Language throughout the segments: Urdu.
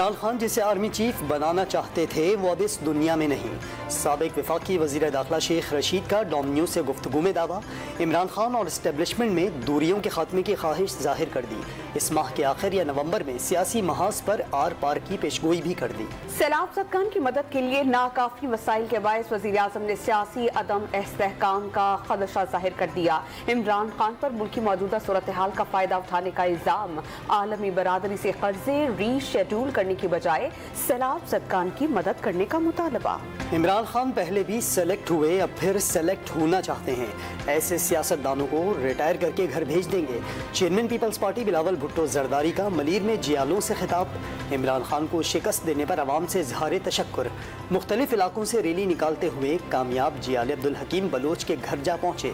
عمران خان جسے آرمی چیف بنانا چاہتے تھے وہ اب اس دنیا میں نہیں۔ سابق وفاقی وزیر داخلہ شیخ رشید کا ڈوم نیوز سے گفتگو میں دعویٰ، عمران خان اور اسٹیبلشمنٹ میں دوریوں کے خاتمے کی خواہش ظاہر کر دی، اس ماہ کے آخر یا نومبر میں سیاسی محاذ پر آر پار کی پیشگوئی بھی کر دی۔ سیلاب زدگان کی مدد کے لیے ناکافی وسائل کے باعث وزیر اعظم نے سیاسی عدم استحکام کا خدشہ ظاہر کر دیا۔ عمران خان پر ملکی موجودہ صورتحال کا فائدہ اٹھانے کا الزام، عالمی برادری سے قرضے ری شیڈول کرنے کی بجائے سیلاب زدگان کی مدد کرنے کا مطالبہ۔ عمران خان پہلے بھی سلیکٹ ہوئے، اب پھر سلیکٹ ہونا چاہتے ہیں، ایسے سیاستدانوں کو ریٹائر کر کے گھر بھیج دیں گے۔ چیئرمین پیپلز پارٹی بلاول بھٹو زرداری کا ملیر میں جیالوں سے خطاب، عمران خان کو شکست دینے پر عوام سے اظہار تشکر، مختلف علاقوں سے ریلی نکالتے ہوئے کامیاب جیال عبدالحکیم بلوچ کے گھر جا پہنچے،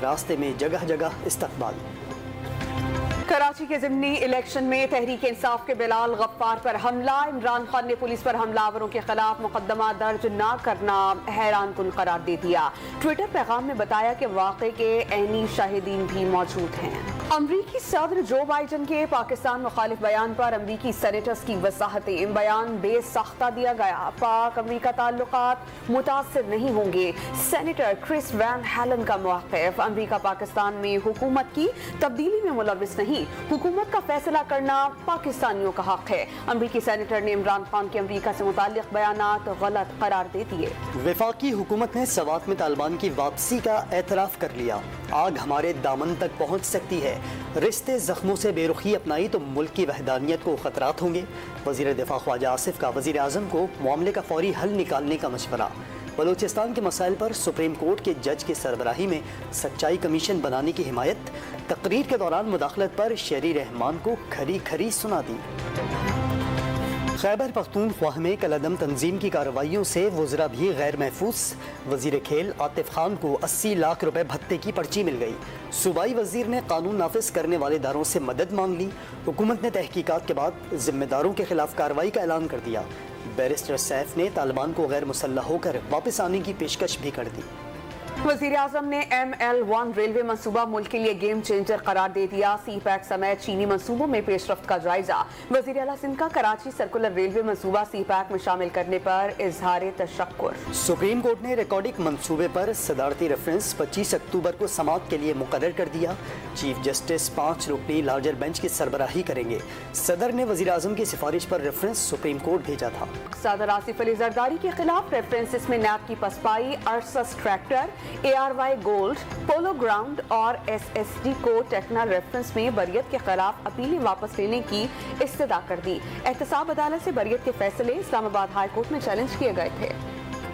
راستے میں جگہ جگہ استقبال۔ کراچی کے ضمنی الیکشن میں تحریک انصاف کے بلال غفار پر حملہ، عمران خان نے پولیس پر حملہ آوروں کے خلاف مقدمہ درج نہ کرنا حیران کن قرار دے دیا۔ ٹویٹر پیغام میں بتایا کہ واقعے کے عینی شاہدین بھی موجود ہیں۔ امریکی صدر جو بائیڈن کے پاکستان مخالف بیان پر امریکی سینیٹرز کی وضاحتیں، بیان بے ساختہ دیا گیا، پاک امریکہ تعلقات متاثر نہیں ہوں گے۔ سینیٹر کرس وین ہیلن کا موقف، امریکہ پاکستان میں حکومت کی تبدیلی میں ملوث نہیں، حکومت کا فیصلہ کرنا پاکستانیوں کا حق ہے۔ امریکی سینیٹر نے عمران خان کے امریکہ سے متعلق بیانات غلط قرار دے دیے۔ وفاقی حکومت نے سوات میں طالبان کی واپسی کا اعتراف کر لیا، آگ ہمارے دامن تک پہنچ سکتی ہے، رشتے زخموں سے بے رخی اپنائی تو ملک کی وحدانیت کو خطرات ہوں گے۔ وزیر دفاع خواجہ آصف کا وزیر اعظم کو معاملے کا فوری حل نکالنے کا مشورہ۔ بلوچستان کے مسائل پر سپریم کورٹ کے جج کی سربراہی میں سچائی کمیشن بنانے کی حمایت، تقریر کے دوران مداخلت پر شہری رحمان کو کھری کھری سنا دی۔ خیبر پختونخوا میں کالعدم تنظیم کی کارروائیوں سے وزراء بھی غیر محفوظ، وزیر کھیل عاطف خان کو 80 لاکھ روپے بھتے کی پرچی مل گئی، صوبائی وزیر نے قانون نافذ کرنے والے اداروں سے مدد مانگ لی، حکومت نے تحقیقات کے بعد ذمہ داروں کے خلاف کارروائی کا اعلان کر دیا، بیرسٹر سیف نے طالبان کو غیر مسلح ہو کر واپس آنے کی پیشکش بھی کر دی۔ وزیر اعظم نے ML1 ریلوے منصوبہ ملک کے لیے گیم چینجر قرار دے دیا، سی پیک سمیت چینی منصوبوں میں پیش رفت کا جائزہ، وزیر اعلیٰ سندھ کا کراچی سرکولر ریلوے منصوبہ سی پیک میں شامل کرنے پر اظہار تشکر۔ سپریم کورٹ نے ریکارڈنگ منصوبے پر صدارتی ریفرنس 25 اکتوبر کو سماعت کے لیے مقرر کر دیا، چیف جسٹس 5 رکنی لارجر بینچ کی سربراہی کریں گے، صدر نے وزیر اعظم کی سفارش پر ریفرنس سپریم کورٹ بھیجا تھا۔ صدر آصف علی زرداری کے خلاف ریفرنس، اس میں نیب کی پسپائی، ارسس tractor, ARY gold, polo ground اور SSD کو ٹیکنا ریفرنس میں بریت کے خلاف اپیلیں واپس لینے کی استدعا کر دی۔ احتساب عدالت سے بریت کے فیصلے اسلام آباد ہائی کورٹ میں چیلنج کیے گئے تھے۔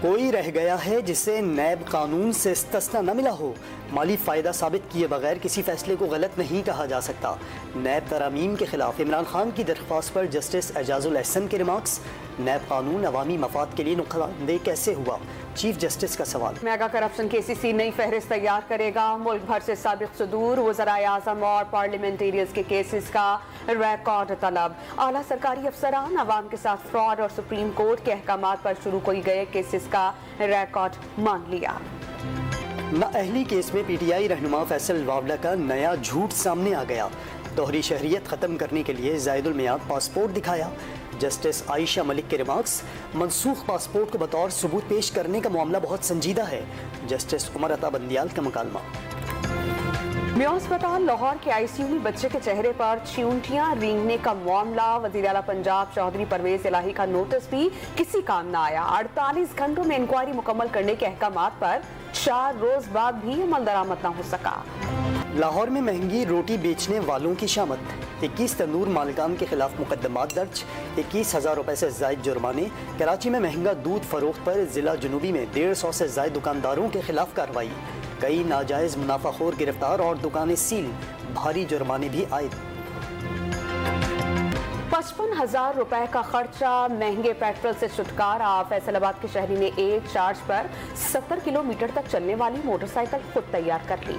کوئی رہ گیا ہے جسے نیب قانون سے استثنا نہ ملا ہو، مالی فائدہ ثابت کیے بغیر کسی فیصلے کو غلط نہیں کہا جا سکتا۔ نیب ترامیم کے خلاف عمران خان کی درخواست پر جسٹس اعجاز الاحسن کے ریمارکس، نیب قانون عوامی مفاد کے لیے نقصان دہ کیسے ہوا، چیف جسٹس کا سوال۔ میگا کرپشن کی CC نئی فہرست تیار کرے گا، ملک بھر سے سابق صدور وزرائے اعظم اور پارلیمنٹیرینز کے کیسز کا ریکارڈ طلب، اعلیٰ سرکاری افسران عوام کے ساتھ فراڈ اور سپریم کورٹ کے احکامات پر شروع کیے گئے کیسز کا ریکارڈ مان لیا۔ نااہلی کیس میں PTI رہنما فیصل واوڈا کا نیا جھوٹ سامنے آ گیا، دوہری شہریت ختم کرنے کے لیے زائد المیعاد پاسپورٹ دکھایا، جسٹس عائشہ ملک کے ریمارکس، منسوخ پاسپورٹ کو بطور ثبوت پیش کرنے کا معاملہ بہت سنجیدہ ہے، جسٹس عمر عطا بندیال کا مکالمہ۔ میو اسپتال لاہور کے ICU میں بچے کے چہرے پر چیونٹیاں رینگنے کا معاملہ، وزیر اعلیٰ پنجاب چودھری پرویز الہی کا نوٹس بھی کسی کام نہ آیا، 48 گھنٹوں میں انکوائری مکمل کرنے کے احکامات پر 4 روز بعد بھی عمل درآمد نہ ہو سکا۔ لاہور میں مہنگی روٹی بیچنے والوں کی شامت، 21 تندور مالکان کے خلاف مقدمات درج، 21,000 روپے سے زائد جرمانے، کراچی میں مہنگا دودھ فروخت پر ضلع جنوبی میں 150 سے زائد دکانداروں کے خلاف کارروائی، کئی ناجائز منافع خور گرفتار اور دکانیں سیل، بھاری جرمانے بھی عائد۔ 55,000 روپے کا خرچہ، مہنگے پیٹرول سے چھٹکارا، فیصل آباد کے شہری نے ایک چارج پر 70 کلومیٹر تک چلنے والی موٹر سائیکل خود تیار کر لی۔